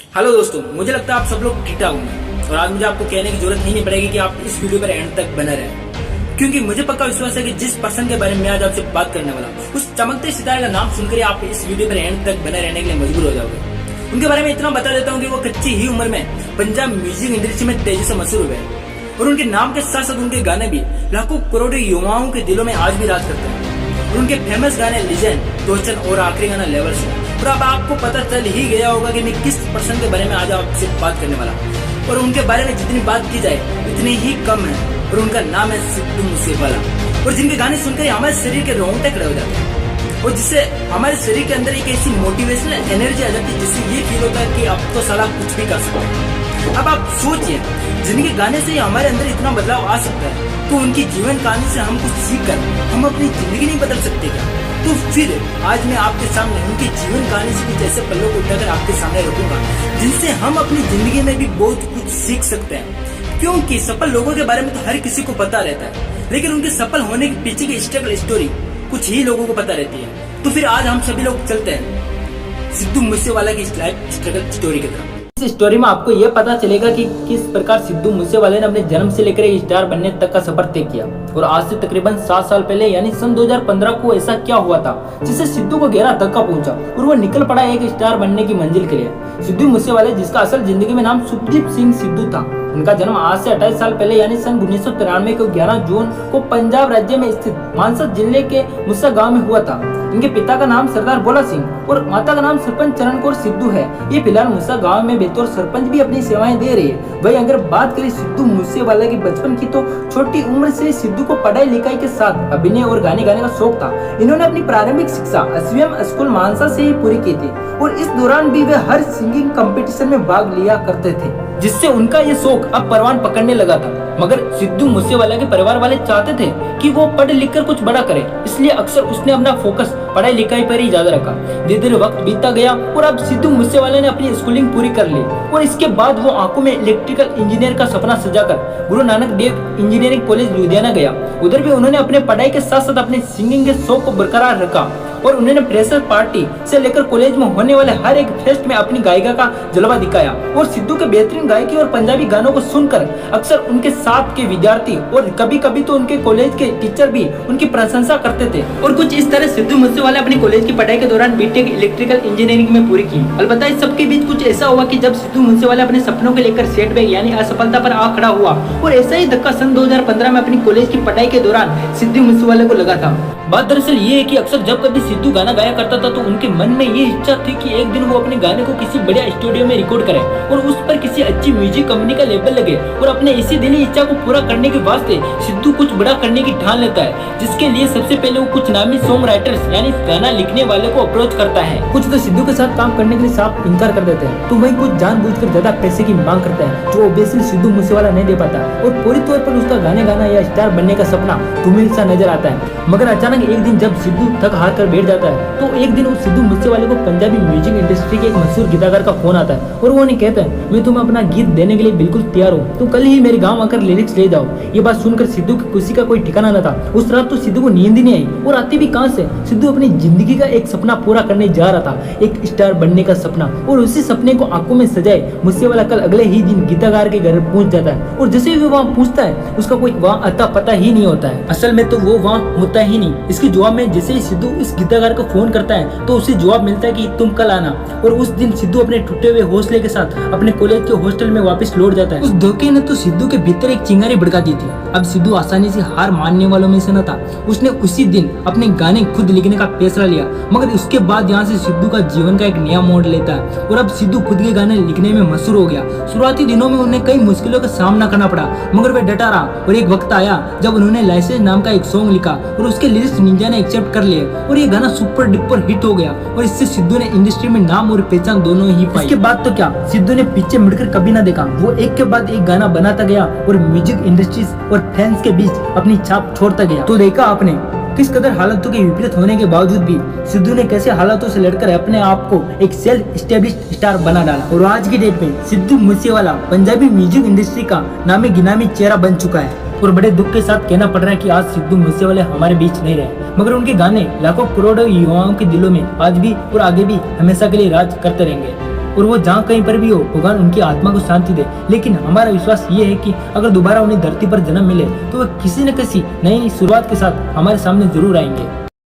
Hello दोस्तों, मुझे लगता है आप सब लोग ठीक ठाक होंगे और आज मुझे आपको कहने की जरूरत ही नहीं पड़ेगी कि आप इस वीडियो पर एंड तक बने रहें, क्योंकि मुझे पक्का विश्वास है कि जिस पर्सन के बारे में आज आपसे बात करने वाला हूं, उस चमकते सितारे का नाम सुनकर आप इस वीडियो पर एंड तक बने रहने के लिए मजबूर हो जाओगे। उनके बारे में इतना बता देता हूँ कि वो कच्ची ही उम्र में पंजाब म्यूजिक इंडस्ट्री में तेजी से मशहूर हुए और उनके नाम के साथ साथ उनके गाने भी लाखों करोड़ों युवाओं के दिलों में आज भी राज करते हैं। और उनके फेमस गाने लीजेंड, टोचन और आखिरी गाना लेवल्स है। और अब आपको पता चल ही गया होगा कि मैं किस पर्सन के बारे में आज आपसे बात करने वाला हूं। और उनके बारे में जितनी बात की जाए उतनी ही कम है और उनका नाम है सिद्धू मूसेवाला। और जिनके गाने सुनकर हमारे शरीर के रोंगटे खड़े हो जाते हैं और जिससे हमारे शरीर के अंदर एक ऐसी मोटिवेशनल एनर्जी आ जाती है जिससे ये फील होता है कि अब तो साला कुछ भी कर सकते हैं। अब आप सोचिए, जिनके गाने से हमारे अंदर इतना बदलाव आ सकता है तो उनकी जीवन कहानी से हम कुछ सीख कर हम अपनी जिंदगी नहीं बदल सकते क्या? तो फिर आज मैं आपके सामने उनकी जीवन कहानी से कुछ ऐसे पल्लों को उठाकर आपके सामने रखूंगा जिनसे हम अपनी जिंदगी में भी बहुत कुछ सीख सकते हैं। क्योंकि सफल लोगों के बारे में तो हर किसी को पता रहता है, लेकिन उनके सफल होने के पीछे की स्ट्रगल स्टोरी कुछ ही लोगों को पता रहती है। तो फिर आज हम सभी लोग चलते हैं सिद्धू मूसेवाला की लाइफ स्ट्रगल स्टोरी की तरफ। इस स्टोरी में आपको यह पता चलेगा कि किस प्रकार सिद्धू मूसेवाले ने अपने जन्म से लेकर एक स्टार बनने तक का सफर तय किया और आज से तकरीबन 7 साल पहले यानी सन 2015 को ऐसा क्या हुआ था जिससे सिद्धू को गहरा धक्का पहुंचा और वो निकल पड़ा एक स्टार बनने की मंजिल के लिए। सिद्धू मूसेवाले, जिसका असल जिंदगी में नाम सुखदीप सिंह सिद्धू था, उनका जन्म आज से 28 साल पहले यानी सन 1993 को 11 जून को पंजाब राज्य में स्थित मानसा जिले के मुस्सा गांव में हुआ था। इनके पिता का नाम सरदार भोला सिंह और माता का नाम सरपंच चरण कौर सिद्धू है। ये फिलहाल मुस्सा गांव में बेतौर सरपंच भी अपनी सेवाएं दे रही है। वही अगर बात करें सिद्धू मूसेवाला की बचपन की, तो छोटी उम्र से सिद्धू को पढ़ाई लिखाई के साथ अभिनय और गाने गाने का शौक था। इन्होंने अपनी प्रारंभिक शिक्षा एसवीएम स्कूल मानसा से ही पूरी की थी और इस दौरान भी वे हर सिंगिंग कंपटीशन में भाग लिया करते थे, जिससे उनका ये शौक अब परवान पकड़ने लगा था। मगर सिद्धू मूसेवाला के परिवार वाले चाहते थे कि वो पढ़ लिख कर कुछ बड़ा करे, इसलिए अक्सर उसने अपना फोकस पढ़ाई लिखाई पर ही ज्यादा रखा। धीरे धीरे वक्त बीतता गया और अब सिद्धू मूसेवाला ने अपनी स्कूलिंग पूरी कर ली और इसके बाद वो आंखों में इलेक्ट्रिकल इंजीनियर का सपना सजाकर गुरु नानक देव इंजीनियरिंग कॉलेज लुधियाना गया। उधर भी उन्होंने अपने पढ़ाई के साथ साथ अपने सिंगिंग के शौक को बरकरार रखा और उन्होंने फ्रेशर पार्टी से लेकर कॉलेज में होने वाले हर एक फेस्ट में अपनी गायिका का जलवा दिखाया। और सिद्धू के बेहतरीन गायकी और पंजाबी गानों को सुनकर अक्सर उनके साथ के विद्यार्थी और कभी कभी तो उनके कॉलेज के टीचर भी उनकी प्रशंसा करते थे। और कुछ इस तरह सिद्धू मूसेवाला अपनी कॉलेज की पढ़ाई के दौरान बीटेक इलेक्ट्रिकल इंजीनियरिंग में पूरी की। अलबत्ता इस सबके बीच कुछ ऐसा हुआ कि जब सिद्धू मूसेवाला अपने सपनों को लेकर सेटबैक यानी असफलता पर आ खड़ा हुआ और ऐसा ही धक्का सन 2015 में अपनी कॉलेज की पढ़ाई के दौरान सिद्धू मूसेवाला को लगा था। बात दरअसल ये है कि अक्सर जब कभी सिद्धू गाना गाया करता था तो उनके मन में ये इच्छा थी कि एक दिन वो अपने गाने को किसी बढ़िया स्टूडियो में रिकॉर्ड करे और उस पर किसी अच्छी म्यूजिक कंपनी का लेबल लगे। और अपने इसी दिली इच्छा को पूरा करने के वास्ते सिद्धू कुछ बड़ा करने की ठान लेता है, जिसके लिए सबसे पहले वो कुछ नामी सॉन्ग राइटर्स यानी गाना लिखने वाले को अप्रोच करता है। कुछ तो सिद्धू के साथ काम करने के लिए साफ इनकार कर देते हैं, तो वही कुछ जानबूझकर ज्यादा पैसे की मांग करता है जो ऑब्वियसली सिद्धू मूसेवाला नहीं दे पाता और पूरी तौर पर उसका गाने गाना या स्टार बनने का सपना धूमिल सा नजर आता है। मगर अचानक एक दिन जब सिद्धू थक हार कर बैठ जाता है तो एक दिन उस सिद्धू मूसेवाले को पंजाबी म्यूजिक इंडस्ट्री के एक मशहूर गीतकार का फोन आता है और वो उन्हें कहता है, मैं तुम्हें अपना गीत देने के लिए बिल्कुल तैयार हूँ, तो कल ही मेरे गांव आकर लिरिक्स ले जाओ। ये बात सुनकर सिद्धू की खुशी का कोई ठिकाना न था। उस रात तो सिद्धू को नींद ही नहीं आई और आती भी कहां से। सिद्धू अपनी जिंदगी का एक सपना पूरा करने जा रहा था, एक स्टार बनने का सपना, और उसी सपने को आंखों में सजाए मूसेवाला कल अगले ही दिन गीतकार के घर पहुंच जाता है। और जैसे ही वो वहाँ पहुंचता है उसका कोई वहाँ अता पता ही नहीं होता है, असल में तो वो वहाँ होता ही नहीं। इसके जवाब में जैसे ही सिद्धू इस गीतकार को फोन करता है तो उसे जवाब मिलता है कि तुम कल आना। और उस दिन सिद्धू अपने टूटे हुए हौसले के साथ अपने कॉलेज के हॉस्टल में वापस लौट जाता है। उस धोखे ने तो सिद्धू के भीतर एक चिंगारी भड़का दी थी। अब सिद्धू आसानी से हार मानने वालों में से न था। उसने उसी दिन अपने गाने खुद लिखने का फैसला लिया। मगर उसके बाद यहाँ से सिद्धू का जीवन का एक नया मोड़ लेता है और अब सिद्धू खुद के गाने लिखने में मशहूर हो गया। शुरुआती दिनों में उन्हें कई मुश्किलों का सामना करना पड़ा, मगर वे डटा रहा और एक वक्त आया जब उन्होंने लाइसेंस नाम का एक सॉन्ग लिखा और उसके लिरिक्स निंजा ने एक्सेप्ट कर लिए और ये गाना सुपर डुपर हिट हो गया और इससे सिद्धू ने इंडस्ट्री में नाम और पहचान दोनों ही पाई। इसके बाद तो क्या, सिद्धू ने पीछे मुड़कर कभी ना देखा। वो एक के बाद एक गाना बनाता गया और म्यूजिक इंडस्ट्रीज और फैंस के बीच अपनी छाप छोड़ता गया। तो देखा आपने किस कदर हालातों के विपरीत होने के बावजूद भी सिद्धू ने कैसे हालातों से लड़कर अपने आप को एक सेल्फ एस्टेब्लिश्ड स्टार बना डाला। और आज की डेट में सिद्धू मूसेवाला पंजाबी म्यूजिक इंडस्ट्री का नामी गिनामी चेहरा बन चुका है। और बड़े दुख के साथ कहना पड़ रहा है कि आज सिद्धू मूसेवाले हमारे बीच नहीं रहे, मगर उनके गाने लाखों करोड़ों युवाओं के दिलों में आज भी और आगे भी हमेशा के लिए राज करते रहेंगे। और वो जहाँ कहीं पर भी हो भगवान उनकी आत्मा को शांति दे। लेकिन हमारा विश्वास ये है कि अगर दोबारा उन्हें धरती पर जन्म मिले तो वो किसी न किसी नई शुरुआत के साथ हमारे सामने जरूर आएंगे।